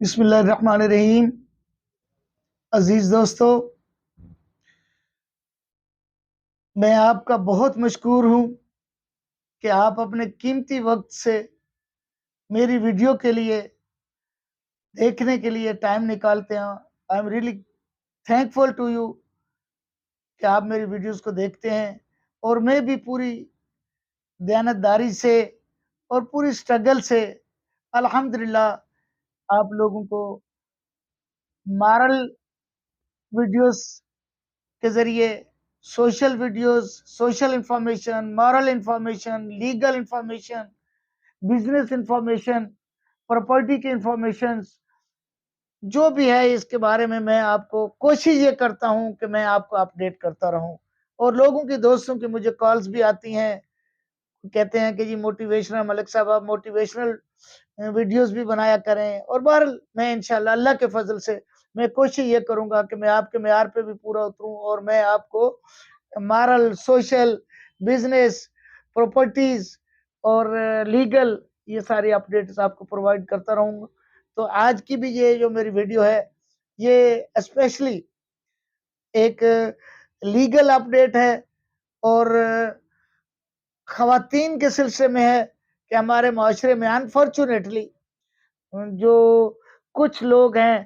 بسم اللہ الرحمن الرحیم۔ عزیز دوستو، میں آپ کا بہت مشکور ہوں کہ آپ اپنے قیمتی وقت سے میری ویڈیو کے لیے دیکھنے کے لیے ٹائم نکالتے ہیں۔ I am really thankful to you کہ آپ میری ویڈیوز کو دیکھتے ہیں، اور میں بھی پوری دیانتداری سے اور پوری سٹرگل سے الحمدللہ آپ لوگوں کو مارل ویڈیوز کے ذریعے social videos, social information, moral information, legal information, business information, property کی انفارمیشنز جو بھی ہے اس کے بارے میں آپ کو کوشش یہ کرتا ہوں کہ میں آپ کو اپڈیٹ کرتا رہوں۔ اور لوگوں کی دوستوں کی مجھے کالز بھی آتی ہیں، کہتے ہیں کہ جی موٹیویشنل ملک صاحب آپ موٹیویشنل ویڈیوز بھی بنایا کریں، اور بہرحال میں انشاءاللہ اللہ کے فضل سے میں کوشش یہ کروں گا کہ میں آپ کے معیار پہ بھی پورا اتروں، اور میں آپ کو مارل، سوشل، بزنس، پراپرٹیز اور لیگل یہ ساری اپڈیٹس آپ کو پرووائڈ کرتا رہوں گا۔ تو آج کی بھی یہ جو میری ویڈیو ہے یہ اسپیشلی ایک لیگل اپڈیٹ ہے، اور خواتین کے سلسلے میں ہے کہ ہمارے معاشرے میں انفارچونیٹلی جو کچھ لوگ ہیں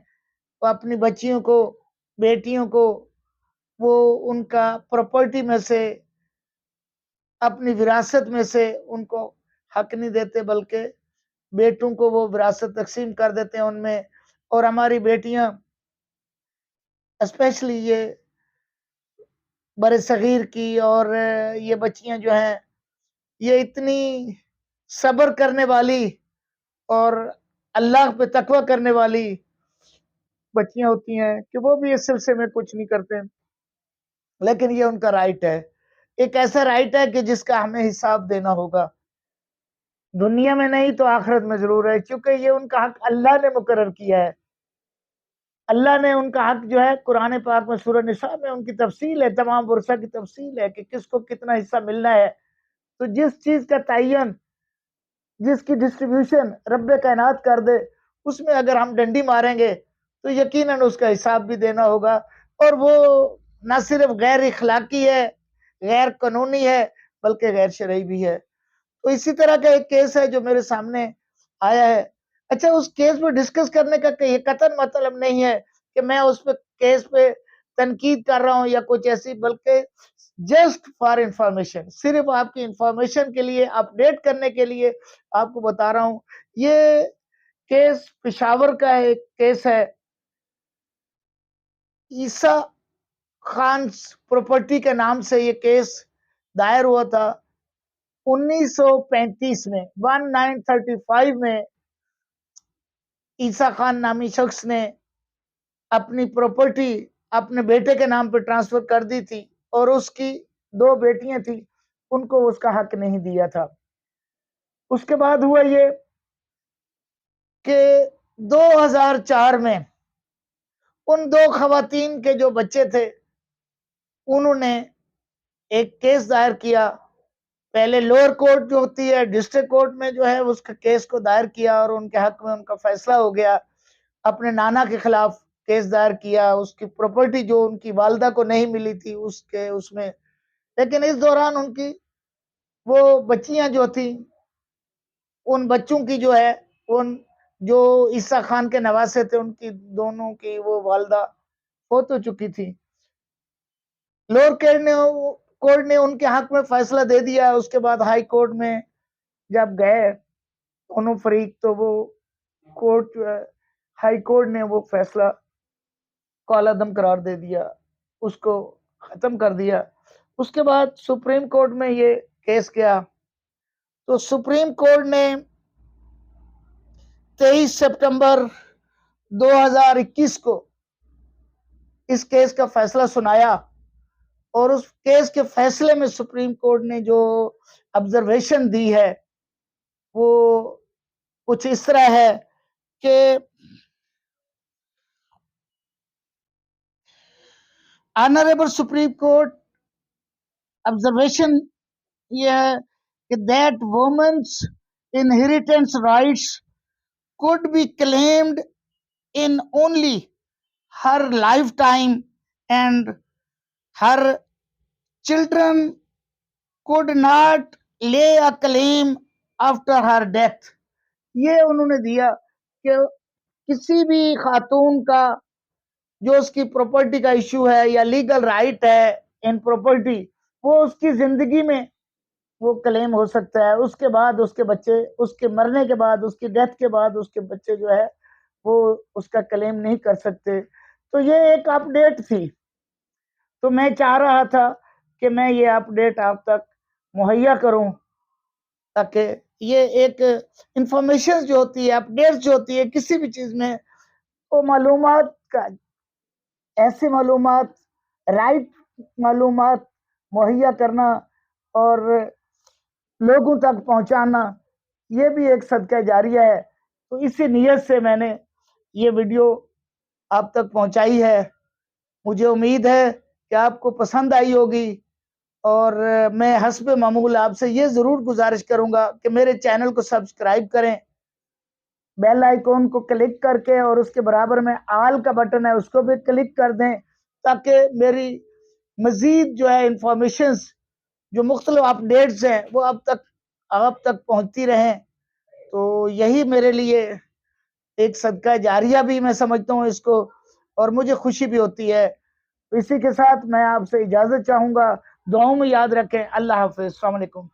وہ اپنی بچیوں کو، بیٹیوں کو، وہ ان کا پراپرٹی میں سے، اپنی وراثت میں سے ان کو حق نہیں دیتے، بلکہ بیٹوں کو وہ وراثت تقسیم کر دیتے ہیں ان میں۔ اور ہماری بیٹیاں اسپیشلی یہ بر صغیر کی اور یہ بچیاں جو ہیں یہ اتنی صبر کرنے والی اور اللہ پہ تقوی کرنے والی بچیاں ہوتی ہیں کہ وہ بھی اس سلسلے میں کچھ نہیں کرتے، لیکن یہ ان کا رائٹ ہے، ایک ایسا رائٹ ہے کہ جس کا ہمیں حساب دینا ہوگا، دنیا میں نہیں تو آخرت میں ضرور ہے، کیونکہ یہ ان کا حق اللہ نے مقرر کیا ہے۔ اللہ نے ان کا حق جو ہے قرآن پاک میں سورہ نساء میں ان کی تفصیل ہے، تمام ورثہ کی تفصیل ہے کہ کس کو کتنا حصہ ملنا ہے۔ تو جس چیز کا تعین، جس کی ڈسٹریبیوشن رب کائنات کر دے، اس میں اگر ہم ڈنڈی ماریں گے تو یقیناً اس کا حساب بھی دینا ہوگا، اور وہ نہ صرف غیر اخلاقی ہے، غیر قانونی ہے، بلکہ غیر شرعی بھی ہے۔ تو اسی طرح کا ایک کیس ہے جو میرے سامنے آیا ہے۔ اچھا، اس کیس پہ ڈسکس کرنے کا یہ قطعاً مطلب نہیں ہے کہ میں اس پہ کیس پہ تنقید کر رہا ہوں یا کچھ ایسی، بلکہ جسٹ فار انفارمیشن، صرف آپ کی انفارمیشن کے لیے، اپڈیٹ کرنے کے لیے آپ کو بتا رہا ہوں۔ یہ کیس پشاور کا ایک کیس ہے، عیسیٰ خان پراپرٹی کے نام سے یہ کیس دائر ہوا تھا 1935 میں، 1935 میں عیسیٰ خان نامی شخص نے اپنی پراپرٹی اپنے بیٹے کے نام پہ ٹرانسفر کر دی تھی، اور اس کی 2 بیٹیاں تھیں، ان کو اس کا حق نہیں دیا تھا۔ اس کے بعد ہوا یہ کہ 2004 میں ان 2 خواتین کے جو بچے تھے انہوں نے ایک کیس دائر کیا، پہلے لوور کورٹ جو ہوتی ہے ڈسٹرکٹ کورٹ میں جو ہے اس کا کیس کو دائر کیا، اور ان کے حق میں ان کا فیصلہ ہو گیا۔ اپنے نانا کے خلاف کیس دائر کیا، اس کی پراپرٹی جو ان کی والدہ کو نہیں ملی تھی اس میں، لیکن اس دوران ان کی وہ بچیاں جو تھیں، ان بچوں کی جو ہے، ان جو عیسیٰ خان کے نواسے تھے ان کی دونوں کی وہ والدہ فوت ہو چکی تھی۔ لوور کورٹ نے ان کے حق میں فیصلہ دے دیا۔ اس کے بعد ہائی کورٹ میں جب گئے دونوں فریق، تو وہ کورٹ ہائی کورٹ نے وہ فیصلہ کالعدم قرار دے دیا، اس کو ختم کر دیا۔ اس کے بعد سپریم کورٹ میں یہ کیس گیا، تو سپریم کورٹ نے 23 سپٹمبر 2021 کو اس کیس کا فیصلہ سنایا، اور اس کیس کے فیصلے میں سپریم کورٹ نے جو آبزرویشن دی ہے وہ کچھ اس طرح ہے کہ آنریبل سپریم کورٹ آبزرویشن یہ ہے کہ that women's inheritance rights could be claimed in only her lifetime, and her children could not lay a claim after her death. یہ انہوں نے دیا کہ کسی بھی خاتون کا جو اس کی پراپرٹی کا ایشو ہے یا لیگل رائٹ ہے ان پراپرٹی، وہ اس کی زندگی میں وہ کلیم ہو سکتا ہے. اس کے بعد اس کے بچے، اس کے مرنے کے بعد، اس کی ڈیتھ کے بعد اس کے بچے جو ہے وہ اس کا کلیم نہیں کر سکتے. تو یہ ایک اپ ڈیٹ تھی. تو میں چاہ رہا تھا کہ میں یہ اپ ڈیٹ آپ تک مہیا کروں، تاکہ یہ ایک انفارمیشن جو ہوتی ہے، اپ ڈیٹ جو ہوتی ہے کسی بھی چیز میں، وہ معلومات کا، ایسی معلومات، رائٹ معلومات مہیا کرنا اور لوگوں تک پہنچانا، یہ بھی ایک صدقہ جاریہ ہے. تو اسی نیت سے میں نے یہ ویڈیو آپ تک پہنچائی ہے. مجھے امید ہے کہ آپ کو پسند آئی ہوگی، اور میں حسب معمول آپ سے یہ ضرور گزارش کروں گا کہ میرے چینل کو سبسکرائب کریں، بیل آئیکن کو کلک کر کے، اور اس کے برابر میں آل کا بٹن ہے اس کو بھی کلک کر دیں، تاکہ میری مزید جو ہے انفارمیشنز، جو مختلف اپ ڈیٹس ہیں، وہ آپ تک پہنچتی رہیں. تو یہی میرے لیے ایک صدقہ جاریہ بھی میں سمجھتا ہوں اس کو، اور مجھے خوشی بھی ہوتی ہے. اسی کے ساتھ میں آپ سے اجازت چاہوں گا. دعاؤں میں یاد رکھیں. اللہ حافظ. السلام علیکم.